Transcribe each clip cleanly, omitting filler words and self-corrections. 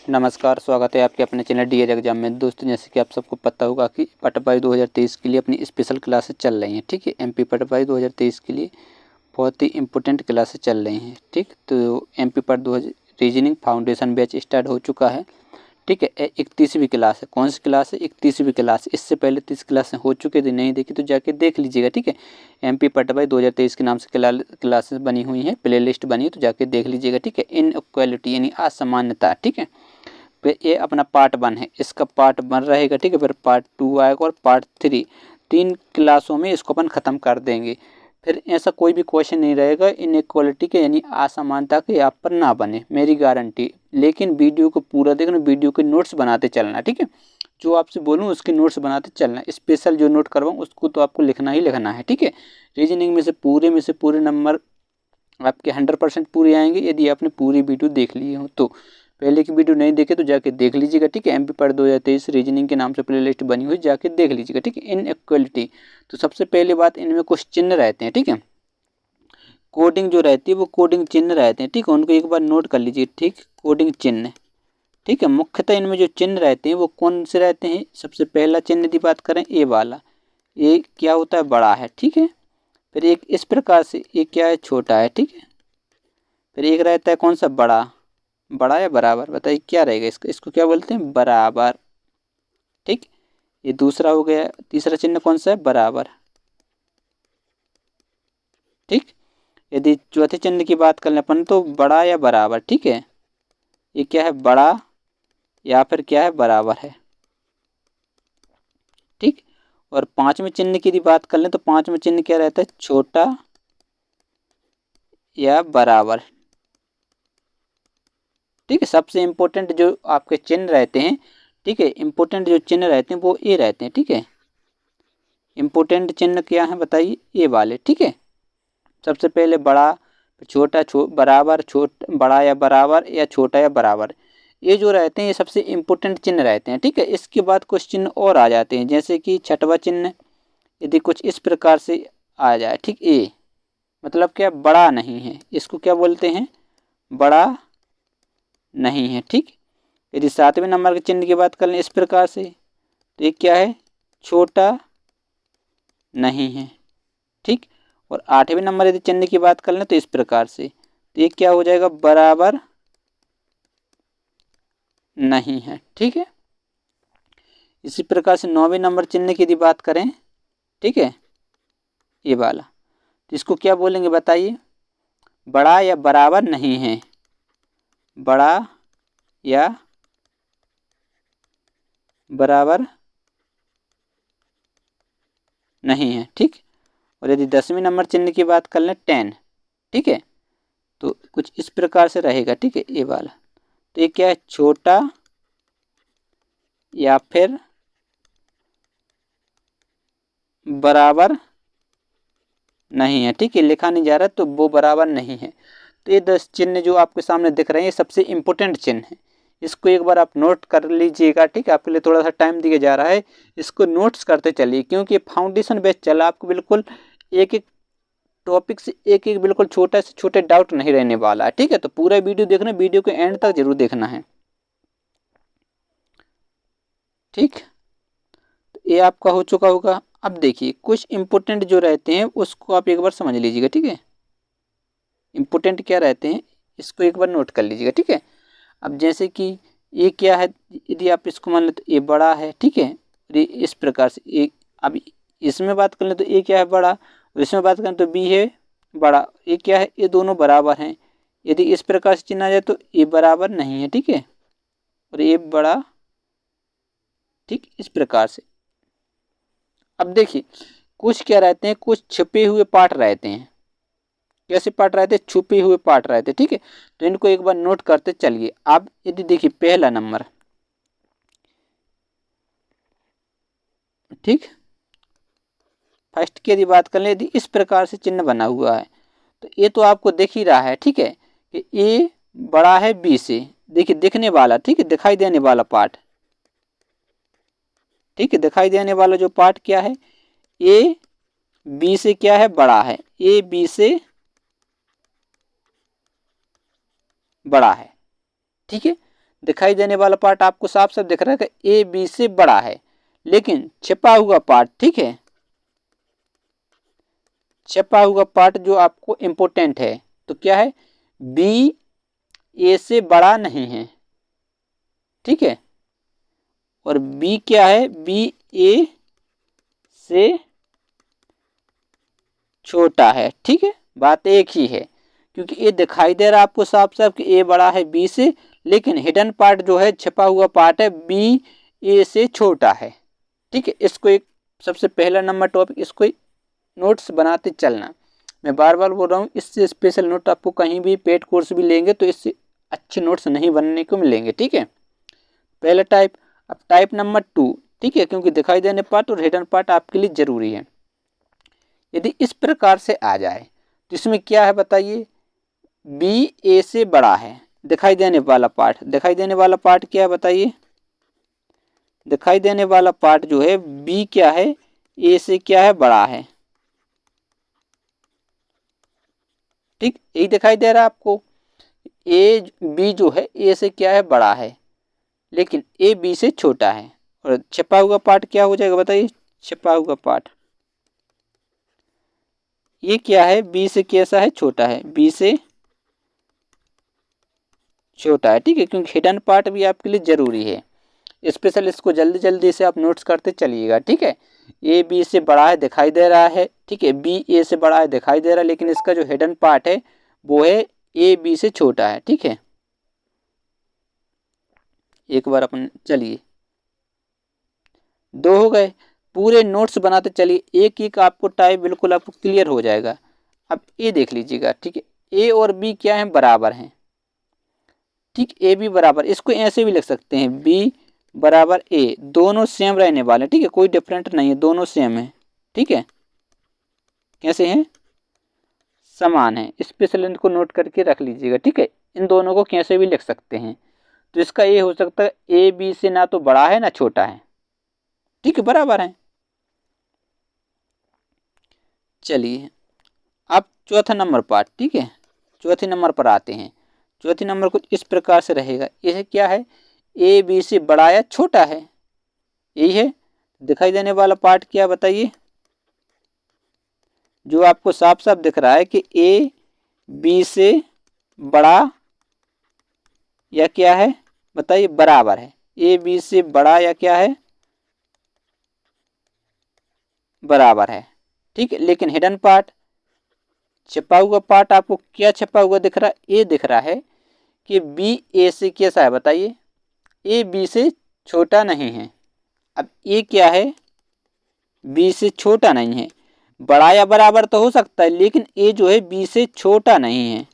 नमस्कार, स्वागत है आपके अपने चैनल डीएड एग्जाम में। दोस्तों, जैसे कि आप सबको पता होगा कि पटवाई 2023 के लिए अपनी स्पेशल क्लासेस चल रही हैं। ठीक है, एमपी पटवाई 2023 के लिए बहुत ही इंपॉर्टेंट क्लासेस चल रही हैं। ठीक, तो एमपी पट 2000 रीजनिंग फाउंडेशन बैच स्टार्ट हो चुका है। ठीक है, 31वीं क्लास है। कौन सी क्लास है? 31वीं क्लास। इससे पहले 30 क्लासें हो चुके थे, नहीं देखी तो जाके देख लीजिएगा। ठीक है, एमपी पटवाई 2023 के नाम से क्लासेस बनी हुई हैं, प्ले लिस्ट बनी है, तो जाके देख लीजिएगा। ठीक है, इनइक्वालिटी यानी असमानता। ठीक है, फिर ये अपना पार्ट 1 है, इसका पार्ट 1 रहेगा। ठीक है, फिर पार्ट 2 आएगा और पार्ट 3। 3 क्लासों में इसको अपन ख़त्म कर देंगे। फिर ऐसा कोई भी क्वेश्चन नहीं रहेगा इनइक्वालिटी के यानी असमानता के आप पर ना बने, मेरी गारंटी। लेकिन वीडियो को पूरा देखना, वीडियो के नोट्स बनाते चलना। ठीक है, जो आपसे बोलूँ उसके नोट्स बनाते चलना। स्पेशल जो नोट करवाऊँ उसको तो आपको लिखना ही लिखना है। ठीक है, रीजनिंग में से पूरे नंबर आपके 100% पूरे आएंगे यदि आपने पूरी वीडियो देख ली हो तो। पहले की वीडियो नहीं देखे तो जाके देख लीजिएगा। ठीक है, एमपी पट 2023 रीजनिंग के नाम से प्लेलिस्ट बनी हुई, जाके देख लीजिएगा। ठीक है, इनइक्वालिटी, तो सबसे पहली बात, इनमें कुछ चिन्ह रहते हैं। ठीक है, कोडिंग जो रहती है वो कोडिंग चिन्ह रहते हैं। ठीक है, उनको एक बार नोट कर लीजिए। ठीक, कोडिंग चिन्ह। ठीक है, मुख्यतः इनमें जो चिन्ह रहते हैं वो कौन से रहते हैं? सबसे पहला चिन्ह यदि बात करें, ए वाला, ये क्या होता है? बड़ा है। ठीक है, फिर एक इस प्रकार से, ये क्या है? छोटा है। ठीक है, फिर एक रहता है कौन सा? बड़ा। बड़ा या बराबर, बताइए क्या रहेगा इसका? इसको क्या बोलते हैं? बराबर। ठीक, ये दूसरा हो गया। तीसरा चिन्ह कौन सा है? बराबर। ठीक, यदि चौथे चिन्ह की बात करें अपन तो बड़ा या बराबर। ठीक है, ये क्या है? बड़ा या फिर क्या है? बराबर है। ठीक, और पांचवें चिन्ह की यदि बात कर लें तो पांचवें चिन्ह क्या रहता है? छोटा या बराबर। ठीक है, सबसे इम्पोर्टेंट जो आपके चिन्ह रहते हैं, ठीक है, इम्पोर्टेंट जो चिन्ह रहते हैं वो ये रहते हैं। ठीक है, इम्पोर्टेंट चिन्ह क्या है बताइए? ये वाले। ठीक है, सबसे पहले बड़ा, छोटा, बराबर, बड़ा या बराबर, या छोटा या बराबर, ये जो रहते हैं ये सबसे इम्पोर्टेंट चिन्ह रहते हैं। ठीक है, इसके बाद कुछ चिन्ह और आ जाते हैं, जैसे कि छठवां चिन्ह यदि कुछ इस प्रकार से आ जाए। ठीक, ए मतलब क्या? बड़ा नहीं है, इसको क्या बोलते हैं? बड़ा नहीं है। ठीक, यदि सातवें नंबर के चिन्ह की बात करें इस प्रकार से, तो ये क्या है? छोटा नहीं है। ठीक, और आठवें नंबर यदि चिन्ह की बात कर लें तो इस प्रकार से, तो ये क्या हो जाएगा? बराबर नहीं है। ठीक है, इसी प्रकार से नौवें नंबर चिन्ह की यदि बात करें, ठीक है, ये वाला, तो इसको क्या बोलेंगे बताइए? बड़ा या बराबर नहीं है। बड़ा या बराबर नहीं है। ठीक, और यदि 10वें नंबर चिन्ह की बात कर लें 10, ठीक है, तो कुछ इस प्रकार से रहेगा। ठीक है, ये वाला, तो ये क्या है? छोटा या फिर बराबर नहीं है। ठीक है, लिखा नहीं जा रहा तो वो बराबर नहीं है। तो ये 10 चिन्ह जो आपके सामने दिख रहे हैं ये सबसे इम्पोर्टेंट चिन्ह है। इसको एक बार आप नोट कर लीजिएगा। ठीक है, आपके लिए थोड़ा सा टाइम दिया जा रहा है, इसको नोट्स करते चलिए, क्योंकि फाउंडेशन बेस चला, आपको बिल्कुल एक एक टॉपिक से एक एक बिल्कुल छोटा से छोटे डाउट नहीं रहने वाला है। ठीक है, तो पूरा वीडियो देखना, वीडियो के एंड तक जरूर देखना है। ठीक, तो ये आपका हो चुका होगा। अब देखिए, कुछ इंपॉर्टेंट जो रहते हैं उसको आप एक बार समझ लीजिएगा। ठीक है, इंपॉर्टेंट क्या रहते हैं इसको एक बार नोट कर लीजिएगा। ठीक है, अब जैसे कि ये क्या है, यदि आप इसको मान लें तो ये बड़ा है। ठीक है, ये इस प्रकार से एक, अब इसमें बात कर लें तो ये क्या है? बड़ा, और इसमें बात करें तो बी है बड़ा। ये क्या है? ये दोनों बराबर हैं। यदि इस प्रकार से चिन्ह आ जाए तो ये बराबर नहीं है। ठीक है, और ये बड़ा। ठीक, इस प्रकार से। अब देखिए, कुछ क्या रहते हैं? कुछ छिपे हुए पार्ट रहते हैं। कैसे पार्ट रहते हैं? छुपे हुए पार्ट रहते हैं। ठीक है, तो इनको एक बार नोट करते चलिए। अब यदि देखिए पहला नंबर, ठीक, फर्स्ट की यदि बात कर लें, यदि इस प्रकार से चिन्ह बना हुआ है तो ये तो आपको दिख ही रहा है। ठीक है, कि ए बड़ा है बी से। देखिए दिखने वाला, ठीक है, दिखाई देने वाला पार्ट। ठीक है, दिखाई देने वाला जो पार्ट क्या है? ए बी से क्या है? बड़ा है। ए बी से बड़ा है। ठीक है, दिखाई देने वाला पार्ट आपको साफ साफ दिख रहा है कि ए बी से बड़ा है, लेकिन छिपा हुआ पार्ट, ठीक है, छिपा हुआ पार्ट जो आपको इंपॉर्टेंट है, तो क्या है, बी ए से बड़ा नहीं है, ठीक है, और बी क्या है, बी ए से छोटा है, ठीक है, बात एक ही है, क्योंकि ये दिखाई दे रहा है आपको साफ साफ कि ए बड़ा है बी से, लेकिन हिडन पार्ट जो है, छिपा हुआ पार्ट है, बी ए से छोटा है, ठीक है। इसको एक सबसे पहला नंबर टॉपिक, इसको नोट्स बनाते चलना। मैं बार बार बोल रहा हूँ, इससे स्पेशल नोट आपको कहीं भी पेड कोर्स भी लेंगे तो इससे अच्छे नोट्स नहीं बनने को मिलेंगे, ठीक है। पहला टाइप। अब टाइप नंबर 2, ठीक है, क्योंकि दिखाई देने पार्ट और हिडन पार्ट आपके लिए जरूरी है। यदि इस प्रकार से आ जाए तो इसमें क्या है बताइए, बी ए से बड़ा है, दिखाई देने वाला पार्ट, दिखाई देने वाला पार्ट क्या है बताइए, दिखाई देने वाला पार्ट जो है बी क्या है, ए से क्या है, बड़ा है, ठीक, यही दिखाई दे रहा है आपको, ए बी जो है ए से क्या है, बड़ा है, लेकिन ए बी से छोटा है। और छिपा हुआ पार्ट क्या हो जाएगा बताइए, छिपा हुआ पार्ट ये क्या है, बी से कैसा है, छोटा है, बी से छोटा है, ठीक है, क्योंकि हिडन पार्ट भी आपके लिए जरूरी है। स्पेशल इसको जल्दी जल्दी से आप नोट्स करते चलिएगा, ठीक है। ए बी से बड़ा है दिखाई दे रहा है, ठीक है, बी ए से बड़ा है दिखाई दे रहा है, लेकिन इसका जो हिडन पार्ट है वो है ए बी से छोटा है, ठीक है। एक बार अपन चलिए, 2 हो गए, पूरे नोट्स बनाते चलिए, एक एक आपको टाइप बिल्कुल आपको क्लियर हो जाएगा। अब ए देख लीजिएगा, ठीक है, ए और बी क्या है, बराबर हैं, ठीक, ए बी बराबर, इसको ऐसे भी लिख सकते हैं, बी बराबर ए, दोनों सेम रहने वाले, ठीक है, कोई डिफरेंट नहीं है, दोनों सेम है, ठीक है, कैसे हैं, समान है। स्पेशल इनको नोट करके रख लीजिएगा, ठीक है, इन दोनों को कैसे भी लिख सकते हैं। तो इसका ये हो सकता है ए बी से ना तो बड़ा है ना छोटा है, ठीक है, बराबर है। चलिए अब चौथा नंबर पार्ट, ठीक है, चौथे नंबर पर आते हैं। चौथे नंबर कुछ इस प्रकार से रहेगा, यह क्या है, ए बी से बड़ा या छोटा है, यही है। दिखाई देने वाला पार्ट क्या बताइए, जो आपको साफ साफ दिख रहा है कि ए बी से बड़ा या क्या है बताइए, बराबर है, ए बी से बड़ा या क्या है, बराबर है, ठीक है। लेकिन हिडन पार्ट, छिपा हुआ पार्ट, आपको क्या छिपा हुआ दिख रहा है, ए दिख रहा है कि बी ए से कैसा है बताइए, ए बी से छोटा नहीं है। अब ए क्या है, बी से छोटा नहीं है, बड़ा या बराबर तो हो सकता है, लेकिन ए जो है बी से छोटा नहीं है,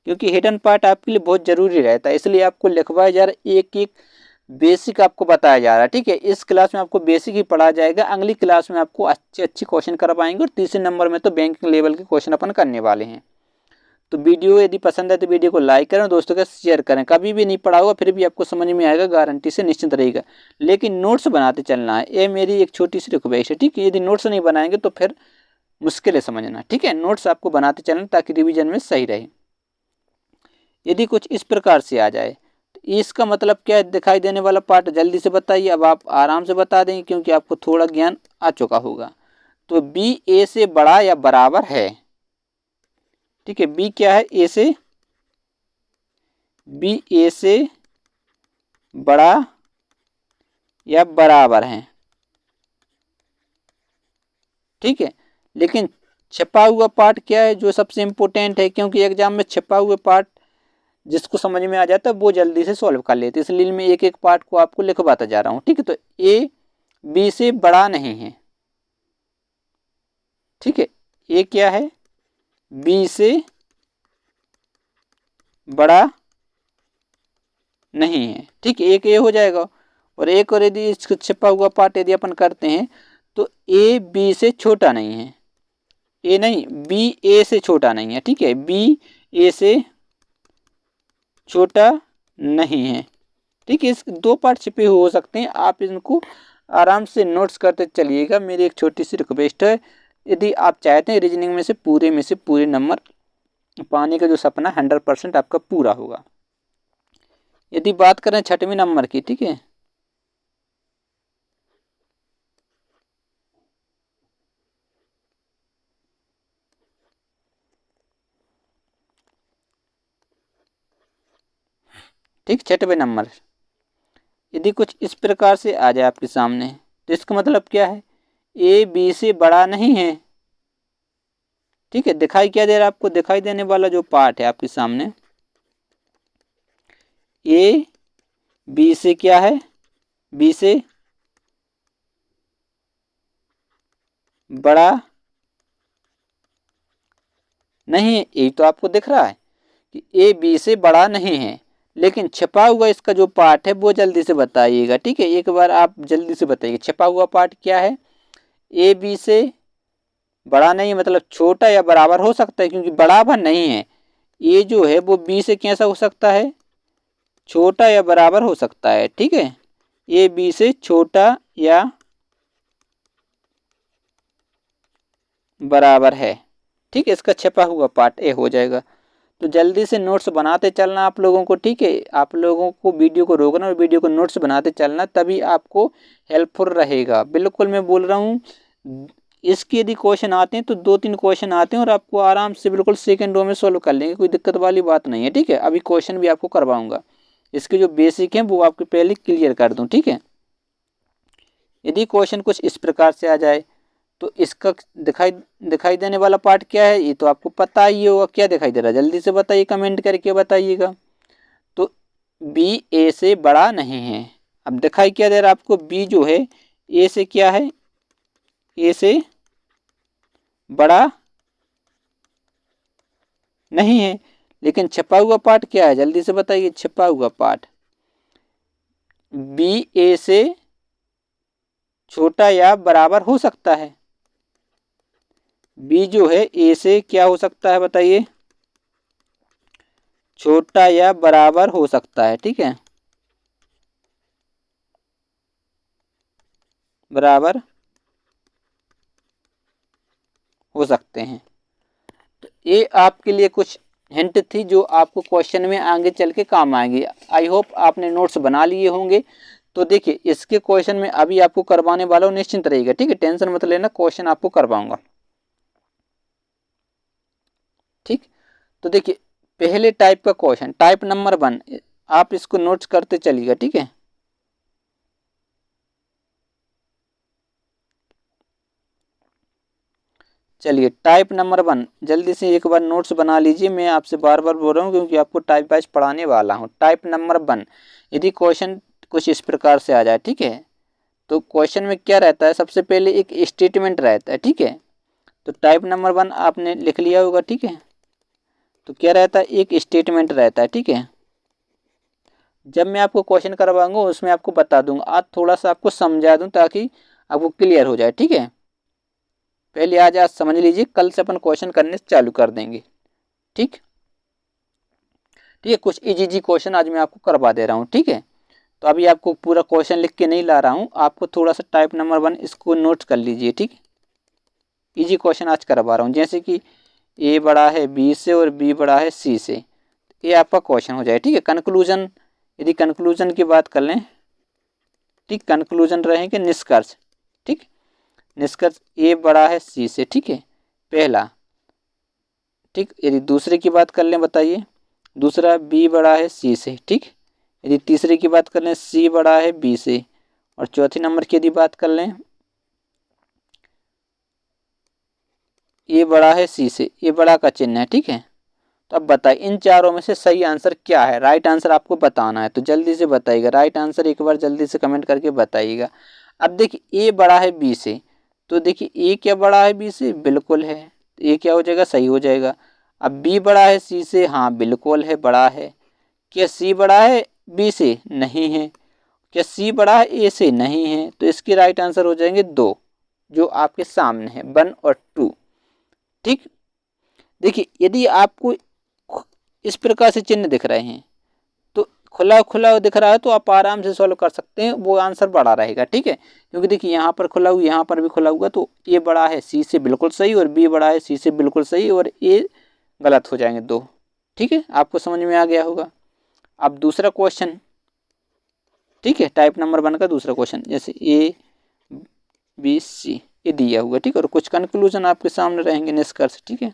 क्योंकि हिडन पार्ट आपके लिए बहुत जरूरी रहता है, इसलिए आपको लिखवाया जा रहा है, एक एक बेसिक आपको बताया जा रहा है, ठीक है। इस क्लास में आपको बेसिक ही पढ़ा जाएगा, अगली क्लास में आपको अच्छे अच्छे क्वेश्चन कर पाएंगे, और तीसरे नंबर में तो बैंकिंग लेवल के क्वेश्चन अपन करने वाले हैं। तो वीडियो यदि पसंद है तो वीडियो को लाइक करें, दोस्तों के शेयर करें। कभी भी नहीं पढ़ा होगा फिर भी आपको समझ में आएगा, गारंटी से, निश्चिंत रहेगा, लेकिन नोट्स बनाते चलना है, ये मेरी एक छोटी सी रिक्वेस्ट है, ठीक है। यदि नोट्स नहीं बनाएंगे तो फिर मुश्किल है समझना, ठीक है। नोट्स आपको बनाते चलना ताकि रिविजन में सही रहे। यदि कुछ इस प्रकार से आ जाए तो इसका मतलब क्या है, दिखाई देने वाला पार्ट जल्दी से बताइए, अब आप आराम से बता देंगे क्योंकि आपको थोड़ा ज्ञान आ चुका होगा। तो बी ए से बड़ा या बराबर है, ठीक है, बी क्या है, ए से, बी ए से बड़ा या बराबर है, ठीक है। लेकिन छिपा हुआ पार्ट क्या है, जो सबसे इंपॉर्टेंट है, क्योंकि एग्जाम में छिपा हुए पार्ट जिसको समझ में आ जाता है वो जल्दी से सॉल्व कर लेते, इसलिए मैं एक एक पार्ट को आपको लिखवाता जा रहा हूँ, ठीक है। तो ए बी से बड़ा नहीं है, ठीक है, ए क्या है, बी से बड़ा नहीं है, ठीक है, एक ए हो जाएगा। और एक और यदि इसका छिपा हुआ पार्ट यदि अपन करते हैं तो ए बी से छोटा नहीं है, ए नहीं, बी ए से छोटा नहीं है, ठीक है, बी ए से छोटा नहीं है, ठीक है। इस 2 पार्ट छिपे हो सकते हैं, आप इनको आराम से नोट्स करते चलिएगा। मेरी एक छोटी सी रिक्वेस्ट है, यदि आप चाहते हैं रीजनिंग में से पूरे नंबर पाने का जो सपना 100% आपका पूरा होगा। यदि बात करें 6वें नंबर की, ठीक है, ठीक, 6वें नंबर यदि कुछ इस प्रकार से आ जाए आपके सामने तो इसका मतलब क्या है, ए बी से बड़ा नहीं है। ठीक है, दिखाई क्या दे रहा है आपको, दिखाई देने वाला जो पार्ट है आपके सामने, ए बी से क्या है, बी से बड़ा नहीं है। यही तो आपको दिख रहा है कि ए बी से बड़ा नहीं है, लेकिन छिपा हुआ इसका जो पार्ट है वो जल्दी से बताइएगा। ठीक है, एक बार आप जल्दी से बताइए छिपा हुआ पार्ट क्या है। ए बी से बड़ा नहीं, मतलब छोटा या बराबर हो सकता है, क्योंकि बराबर नहीं है। ए जो है वो बी से कैसा हो सकता है, छोटा या बराबर हो सकता है। ठीक है, ए बी से छोटा या बराबर है। ठीक है, इसका छिपा हुआ पार्ट ए हो जाएगा। तो जल्दी से नोट्स बनाते चलना आप लोगों को। ठीक है, आप लोगों को वीडियो को रोकना और वीडियो को नोट्स बनाते चलना, तभी आपको हेल्पफुल रहेगा। बिल्कुल मैं बोल रहा हूँ, इसके यदि क्वेश्चन आते हैं तो 2-3 क्वेश्चन आते हैं और आपको आराम से बिल्कुल सेकंडों में सॉल्व कर लेंगे, कोई दिक्कत वाली बात नहीं है। ठीक है, अभी क्वेश्चन भी आपको करवाऊंगा, इसके जो बेसिक हैं वो आपको पहले क्लियर कर दूँ। ठीक है, यदि क्वेश्चन कुछ इस प्रकार से आ जाए तो इसका दिखाई देने वाला पार्ट क्या है, ये तो आपको पता ही होगा। क्या दिखाई दे रहा है, जल्दी से बताइए, कमेंट करके बताइएगा। तो बी ए से बड़ा नहीं है। अब दिखाई क्या दे रहा है आपको, बी जो है ए से क्या है, ए से बड़ा नहीं है, लेकिन छिपा हुआ पार्ट क्या है, जल्दी से बताइए। छिपा हुआ पार्ट बी ए से छोटा या बराबर हो सकता है। बी जो है ए से क्या हो सकता है बताइए, छोटा या बराबर हो सकता है। ठीक है, बराबर हो सकते हैं। तो ये आपके लिए कुछ हिंट थी जो आपको क्वेश्चन में आगे चल के काम आएंगी। आई होप आपने नोट्स बना लिए होंगे। तो देखिए, इसके क्वेश्चन में अभी आपको करवाने वाला हूँ, निश्चिंत रहिएगा। ठीक है, टेंशन मत लेना, क्वेश्चन आपको करवाऊंगा। ठीक, तो देखिए पहले टाइप का क्वेश्चन, टाइप नंबर 1, आप इसको नोट्स करते चलिएगा। ठीक है, चलिए टाइप नंबर 1 जल्दी से एक बार नोट्स बना लीजिए। मैं आपसे बार बार बोल रहा हूँ क्योंकि आपको टाइप वाइज पढ़ाने वाला हूँ। टाइप नंबर 1, यदि क्वेश्चन कुछ इस प्रकार से आ जाए, ठीक है, तो क्वेश्चन में क्या रहता है, सबसे पहले एक स्टेटमेंट रहता है। ठीक है, तो टाइप नंबर 1 आपने लिख लिया होगा। ठीक है, तो क्या रहता है, एक स्टेटमेंट रहता है। ठीक है, जब मैं आपको क्वेश्चन करवाऊंगा उसमें आपको बता दूंगा, आज थोड़ा सा आपको समझा दूं ताकि आपको क्लियर हो जाए। ठीक है, पहले आज समझ लीजिए, कल से अपन क्वेश्चन करने चालू कर देंगे। ठीक, ठीक है, कुछ इजी क्वेश्चन आज मैं आपको करवा दे रहा हूँ। ठीक है, तो अभी आपको पूरा क्वेश्चन लिख के नहीं ला रहा हूँ, आपको थोड़ा सा टाइप नंबर 1 इसको नोट कर लीजिए। ठीक, इजी क्वेश्चन आज करवा रहा हूँ, जैसे कि ए बड़ा है बी से और बी बड़ा है सी से, ये आपका क्वेश्चन हो जाए। ठीक है, कंक्लूजन, यदि कंक्लूजन की बात कर लें, ठीक, कंक्लूजन रहेंगे निष्कर्ष। ठीक, निष्कर्ष ए बड़ा है सी से। ठीक है, पहला। ठीक, यदि दूसरे की बात कर लें, बताइए, दूसरा बी बड़ा है सी से। ठीक, यदि तीसरे की बात कर लें, सी बड़ा है बी से, और चौथे नंबर की यदि बात कर लें, ए बड़ा है सी से, ए बड़ा का चिन्ह है। ठीक है, तो अब बताइए इन चारों में से सही आंसर क्या है, राइट आंसर आपको बताना है। तो जल्दी से बताइएगा, राइट आंसर एक बार जल्दी से कमेंट करके बताइएगा। अब देखिए ए बड़ा है बी से, तो देखिए ए क्या बड़ा है बी से, बिल्कुल है, ए क्या हो जाएगा, सही हो जाएगा। अब बी बड़ा है सी से, हाँ बिल्कुल है, बड़ा है। क्या सी बड़ा है बी से, नहीं है। क्या सी बड़ा है ए से, नहीं है। तो इसके राइट आंसर हो जाएंगे 2, जो आपके सामने है, 1 और 2। ठीक, देखिए यदि आपको इस प्रकार से चिन्ह दिख रहे हैं, तो खुला खुला दिख रहा है तो आप आराम से सॉल्व कर सकते हैं, वो आंसर बड़ा रहेगा। ठीक है, क्योंकि देखिए यहाँ पर खुला हुआ, यहाँ पर भी खुला हुआ, तो ए बड़ा है सी से बिल्कुल सही, और बी बड़ा है सी से बिल्कुल सही, और ए गलत हो जाएंगे 2। ठीक है, आपको समझ में आ गया होगा। अब दूसरा क्वेश्चन, ठीक है, टाइप नंबर 1 का दूसरा क्वेश्चन, जैसे ABC ये दिया हुआ, ठीक है, और कुछ कंक्लूजन आपके सामने रहेंगे, निष्कर्ष। ठीक है,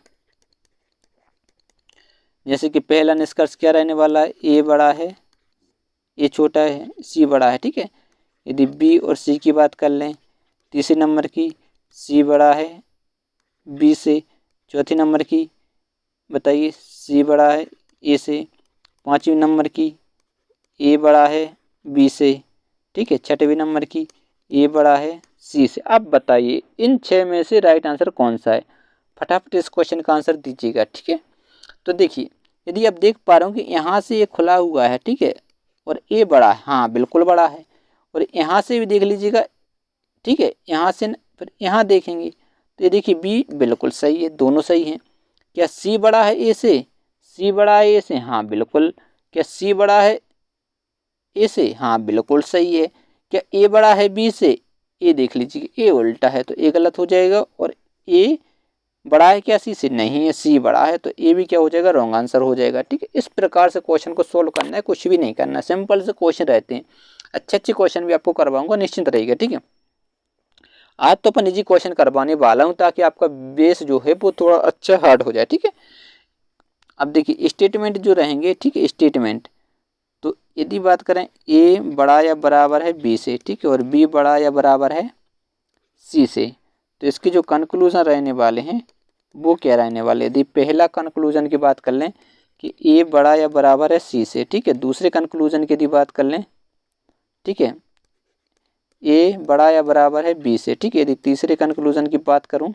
जैसे कि पहला निष्कर्ष क्या रहने वाला है, A बड़ा है, A छोटा है, C बड़ा है। ठीक है, यदि B और C की बात कर लें, तीसरे नंबर की C बड़ा है B से, चौथे नंबर की बताइए C बड़ा है A से, पाँचवीं नंबर की A बड़ा है B से। ठीक है, छठवीं नंबर की A बड़ा है C से। अब बताइए इन 6 में से राइट आंसर कौन सा है, फटाफट इस क्वेश्चन का आंसर दीजिएगा। ठीक है, तो देखिए यदि आप देख पा रहे हो कि यहाँ से ये खुला हुआ है, ठीक है, और A बड़ा है, हाँ बिल्कुल बड़ा है, और यहाँ से भी देख लीजिएगा। ठीक है, यहाँ से फिर यहाँ देखेंगे तो ये देखिए B बिल्कुल सही है, दोनों सही हैं। क्या C बड़ा है A से, C बड़ा है A से, हाँ बिल्कुल। क्या C बड़ा है A से, हाँ बिल्कुल सही है। क्या A बड़ा है B से, A देख लीजिए A उल्टा है तो A गलत हो जाएगा, और A बड़ा है क्या C से, नहीं है, C बड़ा है, तो A भी क्या हो जाएगा, रॉन्ग आंसर हो जाएगा। ठीक है, इस प्रकार से क्वेश्चन को सोल्व करना है, कुछ भी नहीं करना, सिंपल से क्वेश्चन रहते हैं। अच्छे अच्छे क्वेश्चन भी आपको करवाऊंगा, निश्चिंत रहिएगा। ठीक है, आज तो अपन इजी क्वेश्चन करवाने वाला हूँ ताकि आपका बेस जो है वो थोड़ा अच्छा हार्ड हो जाए। ठीक है, अब देखिए स्टेटमेंट जो रहेंगे, ठीक है, स्टेटमेंट तो यदि बात करें A बड़ा या बराबर है B से, ठीक है, और B बड़ा या बराबर है C से, तो इसके जो कंक्लूजन रहने वाले हैं वो क्या रहने वाले। यदि पहला कंक्लूजन की बात कर लें कि A बड़ा या बराबर है C से, ठीक है, दूसरे कंक्लूजन की यदि बात कर लें, ठीक है, A बड़ा या बराबर है B से, ठीक है, यदि तीसरे कंक्लूजन की बात करूं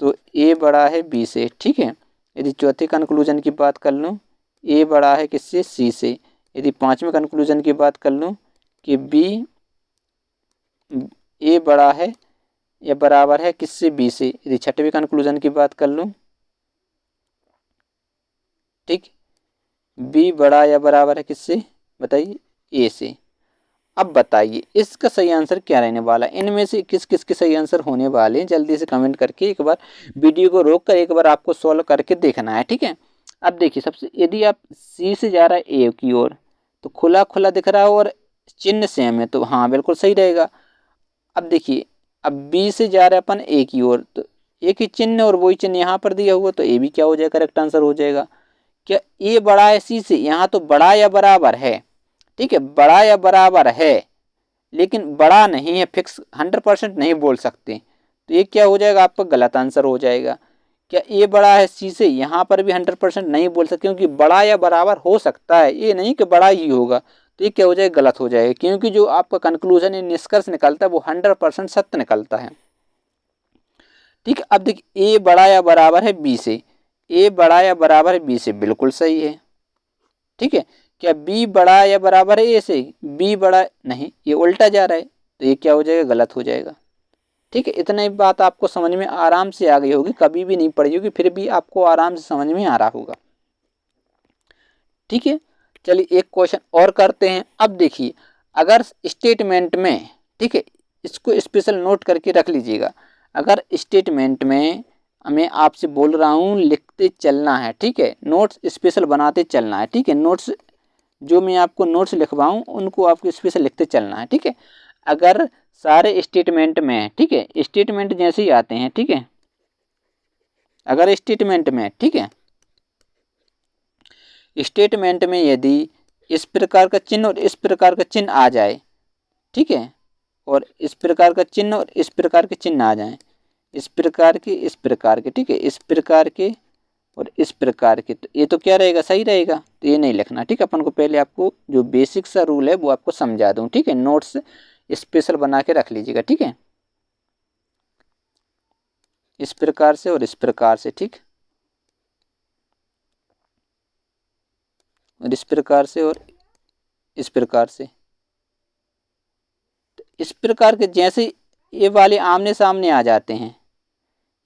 तो A बड़ा है B से। ठीक है, यदि चौथे कंक्लूजन की बात कर लूँ A बड़ा है किससे, C से। यदि पांचवें कंक्लूजन की बात कर लूँ कि A बड़ा है या बराबर है किससे, B से। यदि छठवें कंक्लूजन की बात कर लूँ, ठीक, B बड़ा या बराबर है किससे, बताइए, A से। अब बताइए इसका सही आंसर क्या रहने वाला है, इनमें से किस किस के सही आंसर होने वाले हैं, जल्दी से कमेंट करके एक बार वीडियो को रोक कर एक बार आपको सॉल्व करके देखना है। ठीक है, अब देखिए सबसे, यदि आप C से जा रहा है A की ओर तो खुला खुला दिख रहा है और चिन्ह सेम है, तो हाँ बिल्कुल सही रहेगा। अब देखिए अब B से जा रहे हैं अपन A की ओर, तो एक ही चिन्ह और वही चिन्ह यहाँ पर दिया हुआ, तो A भी क्या हो जाएगा, करेक्ट आंसर हो जाएगा। क्या A बड़ा है C से, यहाँ तो बड़ा या बराबर है, ठीक है, बड़ा या बराबर है, लेकिन बड़ा नहीं है, फिक्स 100% नहीं बोल सकते, तो ये क्या हो जाएगा, आपका गलत आंसर हो जाएगा। क्या A बड़ा है C से, यहाँ पर भी 100% नहीं बोल सकते, क्योंकि बड़ा या बराबर हो सकता है, ये नहीं कि बड़ा ही होगा, तो ये क्या हो जाएगा, गलत हो जाएगा, क्योंकि जो आपका कंक्लूजन निष्कर्ष निकलता है वो 100% सत्य निकलता है। ठीक है, अब देखिए A बड़ा या बराबर है B से, A बड़ा या बराबर है B से, बिल्कुल सही है। ठीक है, क्या B बड़ा या बराबर है A से, B बड़ा नहीं, ये उल्टा जा रहा है, तो ये क्या हो जाएगा, गलत हो जाएगा। ठीक है, इतना ही बात आपको समझ में आराम से आ गई होगी, कभी भी नहीं पड़ी होगी, फिर भी आपको आराम से समझ में आ रहा होगा। ठीक है, चलिए एक क्वेश्चन और करते हैं। अब देखिए अगर स्टेटमेंट में, ठीक है, इसको स्पेशल नोट करके रख लीजिएगा, अगर स्टेटमेंट में मैं आपसे बोल रहा हूँ लिखते चलना है, ठीक है, नोट्स स्पेशल बनाते चलना है। ठीक है, नोट्स जो मैं आपको नोट्स लिखवाऊँ उनको आपको स्पेशल लिखते चलना है। ठीक है, अगर सारे स्टेटमेंट में, ठीक है, स्टेटमेंट जैसे ही आते हैं, ठीक है, अगर स्टेटमेंट में, ठीक है, स्टेटमेंट में यदि इस प्रकार का चिन्ह और इस प्रकार का चिन्ह आ जाए, ठीक है, और इस प्रकार का चिन्ह और इस प्रकार के चिन्ह आ जाएं, इस प्रकार के, ठीक है, इस प्रकार के और इस प्रकार के, तो ये तो क्या रहेगा, सही रहेगा, तो ये नहीं लिखना। ठीक है, अपन को पहले आपको जो बेसिक सा रूल है वो आपको समझा दूं। ठीक है, नोट्स स्पेशल बना के रख लीजिएगा। ठीक है, इस प्रकार से और इस प्रकार से, ठीक, और इस प्रकार से और इस प्रकार से, तो इस प्रकार के जैसे ये वाले आमने सामने आ जाते हैं,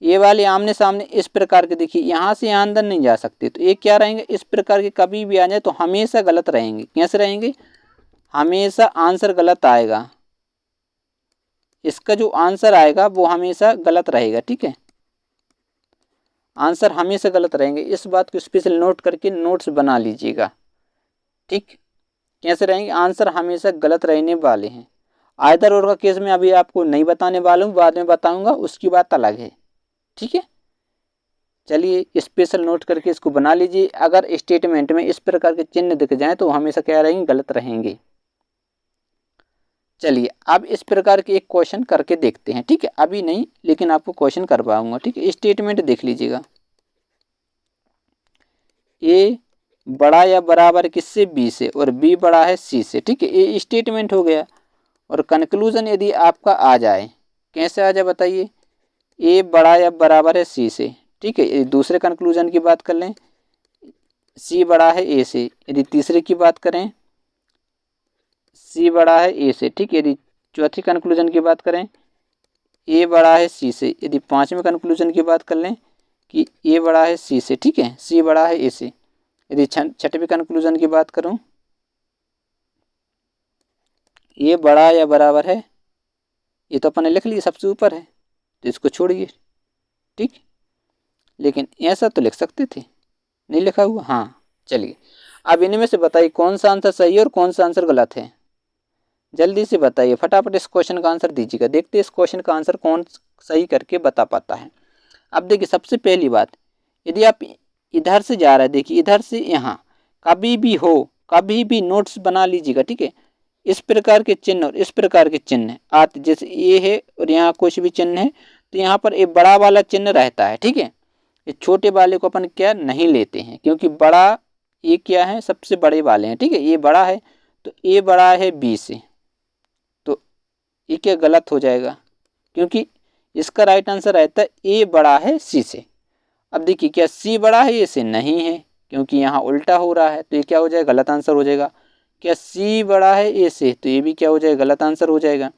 ये वाले आमने सामने इस प्रकार के, देखिए यहाँ से यहाँ अंदर नहीं जा सकते, तो ये क्या रहेंगे, इस प्रकार के कभी भी आ जाए तो हमेशा गलत रहेंगे। कैसे रहेंगे, हमेशा आंसर गलत आएगा, इसका जो आंसर आएगा वो हमेशा गलत रहेगा। ठीक है, आंसर हमेशा गलत रहेंगे। इस बात को स्पेशल नोट करके नोट्स बना लीजिएगा। ठीक, कैसे रहेंगे? आंसर हमेशा गलत रहने वाले हैं। आइदर और का केस में अभी आपको नहीं बताने वाला हूँ, बाद में बताऊंगा, उसकी बात अलग है। ठीक है, चलिए स्पेशल नोट करके इसको बना लीजिए। अगर स्टेटमेंट में इस प्रकार के चिन्ह दिख जाए तो हमेशा क्या रहेंगे? गलत रहेंगे। चलिए अब इस प्रकार के एक क्वेश्चन करके देखते हैं। ठीक है, अभी नहीं लेकिन आपको क्वेश्चन करवाऊंगा। ठीक है, स्टेटमेंट देख लीजिएगा। ए बड़ा या बराबर किससे? बी से, और बी बड़ा है सी से। ठीक है, ये स्टेटमेंट हो गया। और कंक्लूजन यदि आपका आ जाए, कैसे आ जाए बताइए? ए बड़ा या बराबर है सी से। ठीक है, दूसरे कंक्लूजन की बात कर लें, सी बड़ा है ए से। यदि तीसरे की बात करें, सी बड़ा है ए से। ठीक है, यदि चौथी कंक्लूजन की बात करें, ए बड़ा है सी से। यदि पांचवें कंक्लूजन की बात कर लें कि ए बड़ा है सी से। ठीक है, सी बड़ा है ए से। यदि छठवीं कंक्लूजन की बात करूं, ए बड़ा या बराबर है, ये तो अपन ने लिख लिया सबसे ऊपर है तो इसको छोड़िए। ठीक, लेकिन ऐसा तो लिख सकते थे, नहीं लिखा हुआ। हाँ, चलिए अब इनमें से बताइए कौन सा आंसर सही है और कौन सा आंसर गलत है। जल्दी से बताइए, फटाफट इस क्वेश्चन का आंसर दीजिएगा। देखते हैं इस क्वेश्चन का आंसर कौन सही करके बता पाता है। अब देखिए सबसे पहली बात, यदि आप इधर से जा रहे हैं, देखिए इधर से यहाँ कभी भी हो, कभी भी नोट्स बना लीजिएगा। ठीक है, इस प्रकार के चिन्ह और इस प्रकार के चिन्ह आते, जैसे ये है और यहाँ कुछ भी चिन्ह है तो यहाँ पर एक बड़ा वाला चिन्ह रहता है। ठीक है, ये छोटे वाले को अपन क्या नहीं लेते हैं, क्योंकि बड़ा ये क्या है? सबसे बड़े वाले हैं। ठीक है, ये बड़ा है तो ए बड़ा है बी से, तो ये क्या गलत हो जाएगा? क्योंकि इसका राइट आंसर रहता है ए बड़ा है सी से। अब देखिए क्या सी बड़ा है ए से? नहीं है, क्योंकि यहाँ उल्टा हो रहा है तो ये क्या हो जाएगा? गलत आंसर हो जाएगा। क्या सी बड़ा है ए से? तो ये भी क्या हो जाएगा? गलत आंसर हो जाएगा।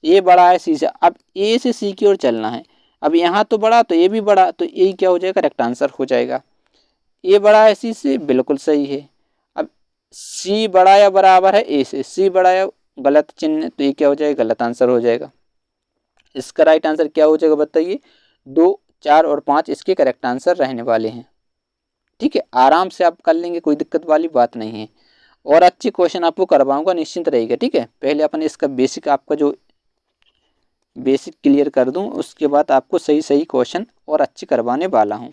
ए बड़ा है सी से, अब ए से सी की ओर चलना है। अब यहाँ तो बड़ा तो ये भी बड़ा, तो ये क्या हो जाएगा? करेक्ट आंसर हो जाएगा। ए बड़ा है सी से, बिल्कुल सही है। अब सी बड़ा या बराबर है ए से, सी बड़ा या गलत चिन्ह, तो ये क्या हो जाएगा? गलत आंसर हो जाएगा। इसका राइट आंसर क्या हो जाएगा बताइए? 2, 4 और 5 इसके करेक्ट आंसर रहने वाले हैं। ठीक है, आराम से आप कर लेंगे, कोई दिक्कत वाली बात नहीं है। और अच्छे क्वेश्चन आपको करवाऊंगा, निश्चिंत रहिएगा। ठीक है, पहले अपन इसका बेसिक, आपका जो बेसिक क्लियर कर दूं, उसके बाद आपको सही सही क्वेश्चन और अच्छे करवाने वाला हूं।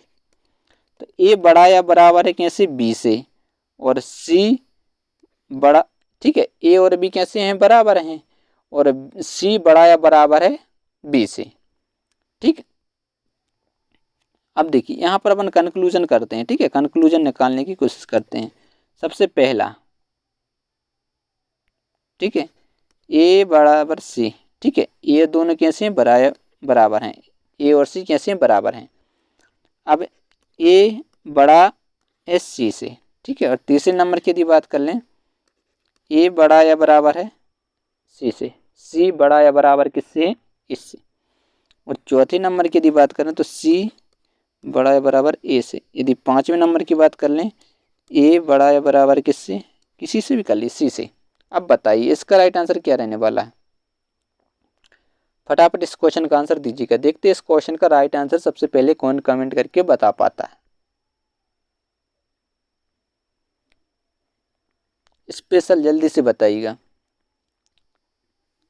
तो ए बड़ा या बराबर है कैसे? बी से, और सी बड़ा, ठीक है, ए और बी कैसे हैं? बराबर हैं, और सी बड़ा या बराबर है बी से। ठीक, अब देखिए यहाँ पर अपन कंक्लूजन करते हैं। ठीक है, कंक्लूजन निकालने की कोशिश करते हैं। सबसे पहला, ठीक है, ए बराबर सी। ठीक है, ये दोनों कैसे हैं? बराबर हैं। ए और सी कैसे हैं? बराबर हैं। अब ए बड़ा है सी से। ठीक है, और तीसरे नंबर की यदि बात कर लें, ए बड़ा या बराबर है सी से, सी बड़ा या बराबर किससे है? इससे। और चौथे नंबर की यदि बात करें तो सी बड़ा या बराबर ए से। यदि पांचवें नंबर की बात कर लें, ए बड़ा या बराबर किससे? किसी से भी कर ली, सी से। अब बताइए इसका राइट आंसर क्या रहने वाला है? फटाफट इस क्वेश्चन का आंसर दीजिएगा। देखते हैं इस क्वेश्चन का राइट आंसर सबसे पहले कौन कमेंट करके बता पाता है। स्पेशल जल्दी से बताइएगा।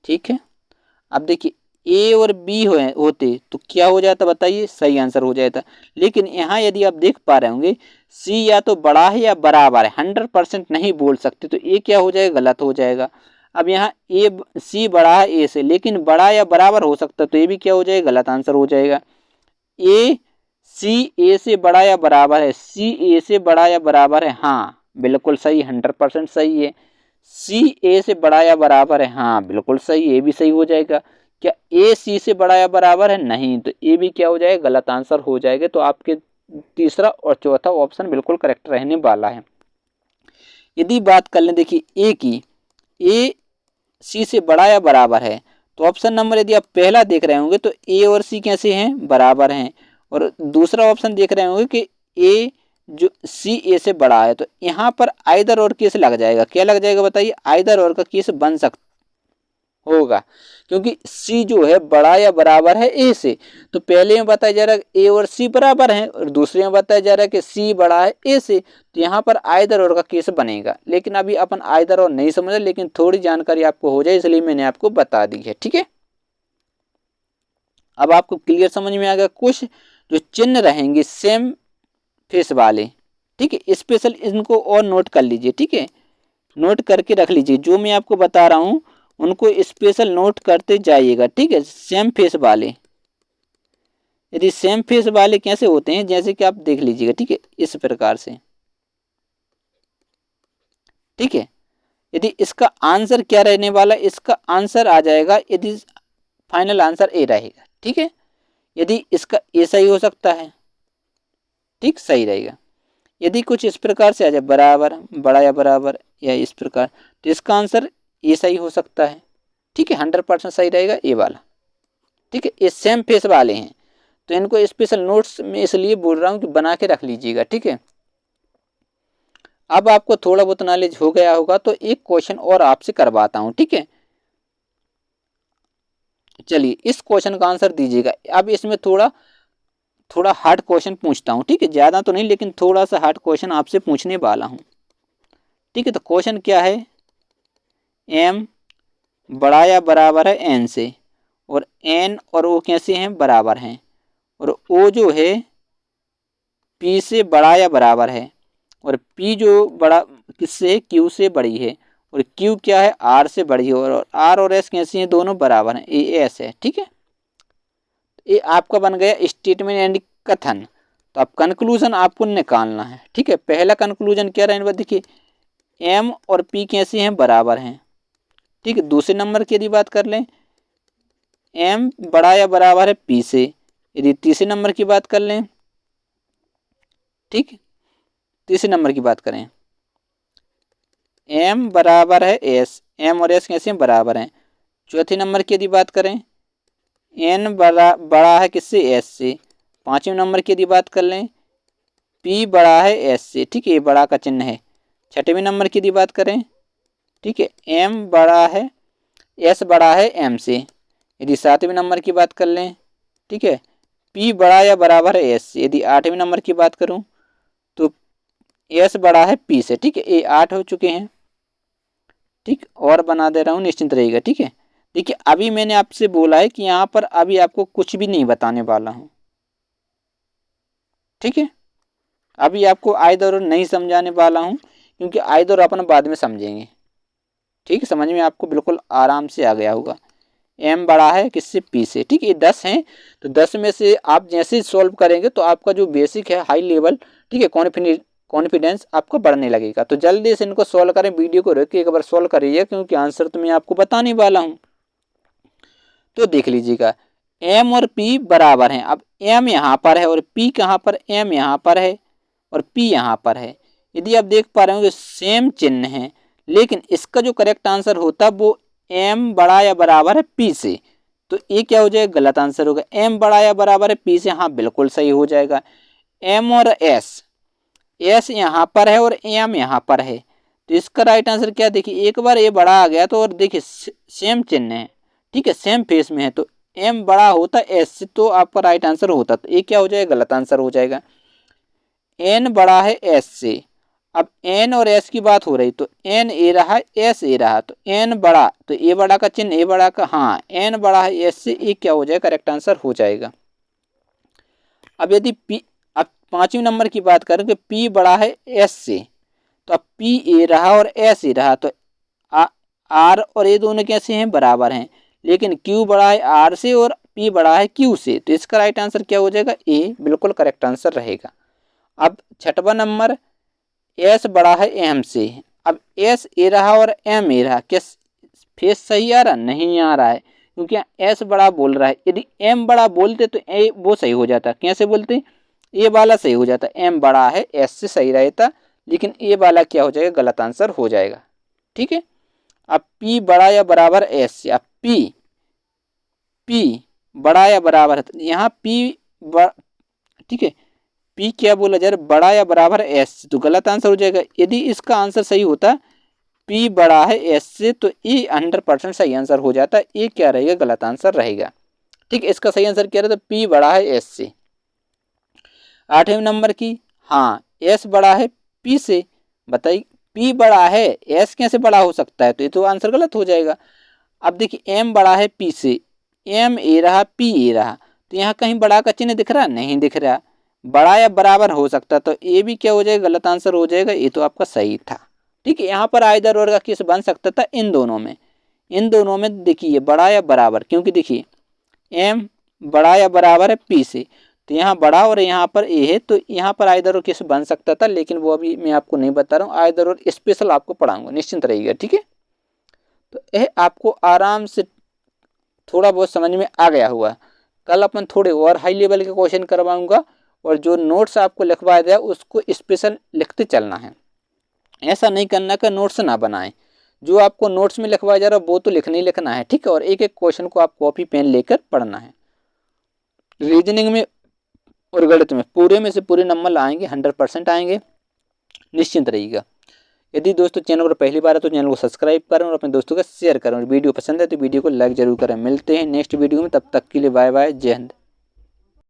ठीक है, अब देखिए ए और बी होते तो क्या हो जाता बताइए? सही आंसर हो जाता। लेकिन यहाँ यदि आप देख पा रहे होंगे, सी या तो बड़ा है या बराबर है, 100% नहीं बोल सकते, तो ए क्या हो जाएगा? गलत हो जाएगा। अब यहाँ ए सी बड़ा है ए से, लेकिन बड़ा या बराबर हो सकता, तो ये भी क्या हो जाएगा? गलत आंसर हो जाएगा। ए सी ए से बड़ा या बराबर है, सी ए से बड़ा या बराबर है, हाँ बिल्कुल सही, 100% सही है। सी ए से बड़ा या बराबर है, हाँ बिल्कुल सही, ये भी सही हो जाएगा। क्या ए सी से बड़ा या बराबर है? नहीं, तो ये भी क्या हो जाएगा? गलत आंसर हो जाएगा। तो आपके तीसरा और चौथा ऑप्शन बिल्कुल करेक्ट रहने वाला है। यदि बात कर लें देखिए ए की, ए सी से बड़ा या बराबर है, तो ऑप्शन नंबर यदि आप पहला देख रहे होंगे तो ए और सी कैसे हैं? बराबर हैं। और दूसरा ऑप्शन देख रहे होंगे कि ए जो सी ए से बड़ा है, तो यहाँ पर आइदर और केस लग जाएगा। क्या लग जाएगा बताइए? आइदर और का केस बन सकता होगा, क्योंकि सी जो है बड़ा या बराबर है ए से। तो पहले में बताया जा रहा है ए और सी बराबर हैं और दूसरे में बताया जा रहा है कि सी बड़ा है ए से, तो यहाँ पर आइदर और का केस बनेगा। लेकिन अभी अपन आइदर और नहीं समझ, लेकिन थोड़ी जानकारी आपको हो जाए इसलिए मैंने आपको बता दी है। ठीक है, अब आपको क्लियर समझ में आ गया। कुछ जो चिन्ह रहेंगे सेम फेस वाले, ठीक है, स्पेशल, इनको और नोट कर लीजिए। ठीक है, नोट करके रख लीजिए, जो मैं आपको बता रहा हूँ उनको स्पेशल नोट करते जाइएगा। ठीक है, सेम फेस वाले, यदि सेम फेस वाले कैसे होते हैं, जैसे कि आप देख लीजिएगा। ठीक है, इस प्रकार से। ठीक है, यदि इसका आंसर क्या रहने वाला, इसका आंसर आ जाएगा, यदि फाइनल आंसर ए रहेगा। ठीक है, यदि इसका ए सही हो सकता है, ठीक, सही रहेगा। यदि कुछ इस प्रकार से आ जाए, बराबर, बड़ा या बराबर या इस प्रकार, तो इसका आंसर ए सही हो सकता है। ठीक है, 100% सही रहेगा ए वाला। ठीक है, ये सेम फेस वाले हैं, तो इनको स्पेशल नोट्स में इसलिए बोल रहा हूँ कि बना के रख लीजिएगा। ठीक है, अब आपको थोड़ा बहुत नॉलेज हो गया होगा, तो एक क्वेश्चन और आपसे करवाता हूँ। ठीक है, चलिए इस क्वेश्चन का आंसर दीजिएगा। अब इसमें थोड़ा हार्ड क्वेश्चन पूछता हूँ। ठीक है, ज़्यादा तो नहीं, लेकिन थोड़ा सा हार्ड क्वेश्चन आपसे पूछने वाला हूँ। ठीक है, तो क्वेश्चन क्या है, एम बड़ा या बराबर है एन से, और एन और ओ कैसे हैं, बराबर हैं, और ओ जो है पी से बड़ा या बराबर है, और पी जो बड़ा किससे, क्यू से बड़ी है, और क्यू क्या है, आर से बड़ी है, और आर और एस कैसी हैं, दोनों बराबर हैं, ए एस है। ठीक है, ये आपका बन गया स्टेटमेंट एंड कथन। तो अब कंक्लूजन आपको निकालना है। ठीक है, पहला कंक्लूजन क्या रहने वाला, देखिए एम और पी कैसे हैं, बराबर हैं। ठीक है, दूसरे नंबर की यदि बात कर लें, एम बड़ा या बराबर है पी से। यदि तीसरे नंबर की बात कर लें, ठीक, तीसरे नंबर की बात करें, एम बराबर है एस, एम और एस कैसे हैं, बराबर हैं। चौथे नंबर की यदि बात करें, एन बड़ा है किससे, एस से। पांचवें नंबर की यदि बात कर लें, पी बड़ा है एस से। ठीक है, ये बड़ा का चिन्ह है। छठवें नंबर की यदि बात करें, ठीक है, एम बड़ा है, एस बड़ा है एम से। यदि सातवें नंबर की बात कर लें, ठीक है, पी बड़ा या बराबर है एस से। यदि आठवें नंबर की बात करूं तो एस बड़ा है पी से। ठीक है, ये 8 हो चुके हैं। ठीक, और बना दे रहा हूँ, निश्चिंत रहेगा। ठीक है, देखिए अभी मैंने आपसे बोला है कि यहाँ पर अभी आपको कुछ भी नहीं बताने वाला हूँ। ठीक है, अभी आपको आइदर नहीं समझाने वाला हूँ, क्योंकि आइदर अपन बाद में समझेंगे। ठीक है, समझ में आपको बिल्कुल आराम से आ गया होगा। एम बड़ा है किससे, पी से। ठीक है, ये 10 हैं, तो 10 में से आप जैसे सॉल्व करेंगे तो आपका जो बेसिक है, हाई लेवल, ठीक है, कॉन्फिडेंस आपको बढ़ने लगेगा। तो जल्दी से इनको सॉल्व करें, वीडियो को रोक के एक बार सॉल्व करिए, क्योंकि आंसर तो मैं आपको बताने वाला हूँ। तो देख लीजिएगा, एम और पी बराबर हैं। अब एम यहाँ पर है और पी कहाँ पर, एम यहाँ पर है और पी यहाँ पर है। यदि आप देख पा रहे हो सेम चिन्ह है, लेकिन इसका जो करेक्ट आंसर होता वो एम बड़ा या बराबर है पी से। तो ये क्या हो जाएगा, गलत आंसर होगा। एम बड़ा या बराबर है पी से, हाँ बिल्कुल सही हो जाएगा। एम और एस, एस यहाँ पर है और एम यहाँ पर है, तो इसका राइट आंसर क्या, देखिए एक बार ये बड़ा आ गया तो, और देखिए सेम चिन्ह है। ठीक है, सेम फेस में है, तो एम बड़ा होता एस से, तो आपका राइट आंसर होता। तो ये क्या हो जाएगा, गलत आंसर हो जाएगा। एन बड़ा है एस से, अब एन और एस की बात हो रही, तो एन ए रहा, एस ए रहा, तो एन बड़ा, तो ए बड़ा का चिन्ह ए बड़ा का, हाँ एन बड़ा है एस से, ये क्या हो जाएगा, करेक्ट आंसर हो जाएगा। अब यदि पी, अब पांचवें नंबर की बात करें, तो पी बड़ा है एस से, तो अब पी ए रहा और एस ए रहा, तो आर और ए दोनों कैसे हैं, बराबर हैं। लेकिन क्यू बड़ा है आर से और पी बड़ा है क्यू से, तो इसका राइट आंसर क्या हो जाएगा, ए बिल्कुल करेक्ट आंसर रहेगा। अब छठवां नंबर, एस बड़ा है एम से। अब एस ए रहा और एम ए रहा, क्या फेस सही आ रहा, नहीं आ रहा है, क्योंकि एस बड़ा बोल रहा है। यदि एम बड़ा बोलते तो ए वो सही हो जाता, कैसे बोलते, ए वाला सही हो जाता, एम बड़ा है एस से सही रहता, लेकिन ए वाला क्या हो जाएगा, गलत आंसर हो जाएगा। ठीक है, अब पी बड़ा या बराबर एस से, अब पी बड़ा या बराबर है, तो यहाँ पी ठीक है, पी क्या बोला जा रहा है, बड़ा या बराबर एस, तो गलत आंसर हो जाएगा। यदि इसका आंसर सही होता, P बड़ा है S से, तो E 100% सही आंसर हो जाता है। ये क्या रहेगा, गलत आंसर रहेगा। ठीक है, इसका सही आंसर क्या रहता है, P बड़ा है S से। 8वें नंबर की, हाँ S बड़ा है P से। बताइए P बड़ा है, S कैसे बड़ा हो सकता है, तो ये तो आंसर गलत हो जाएगा। अब देखिए M बड़ा है P से, M ए रहा P ए रहा, तो यहाँ कहीं बड़ा का चिन्ह दिख रहा, नहीं दिख रहा। बड़ा या बराबर हो सकता, तो ये भी क्या हो जाएगा, गलत आंसर हो जाएगा। ये तो आपका सही था। ठीक है, यहाँ पर आइदर और का केस बन सकता था इन दोनों में। इन दोनों में देखिए बड़ा या बराबर, क्योंकि देखिए M बड़ा या बराबर है P से, तो यहाँ बड़ा और यहाँ पर ए है, तो यहाँ पर आइदर और केस बन सकता था, लेकिन वो अभी मैं आपको नहीं बता रहा हूँ। आइदर और स्पेशल आपको पढ़ाऊंगा, निश्चिंत रहिएगा। ठीक है, तो यह आपको आराम से थोड़ा बहुत समझ में आ गया हुआ। कल अपन थोड़े और हाई लेवल के क्वेश्चन करवाऊंगा, और जो नोट्स आपको लिखवाया जाए उसको स्पेशल लिखते चलना है। ऐसा नहीं करना कि नोट्स ना बनाएं। जो आपको नोट्स में लिखवाया जा रहा है वो तो लिखना ही लिखना है। ठीक है, और एक एक क्वेश्चन को आप कॉपी पेन लेकर पढ़ना है। रीजनिंग में और गणित में पूरे में से पूरे नंबर आएंगे, 100% आएंगे, निश्चिंत रहिएगा। यदि दोस्तों चैनल पर पहली बार है तो चैनल को सब्सक्राइब करें और अपने दोस्तों का शेयर करें, और वीडियो पसंद है तो वीडियो को लाइक जरूर करें। मिलते हैं नेक्स्ट वीडियो में, तब तक के लिए बाय बाय, जय हिंद।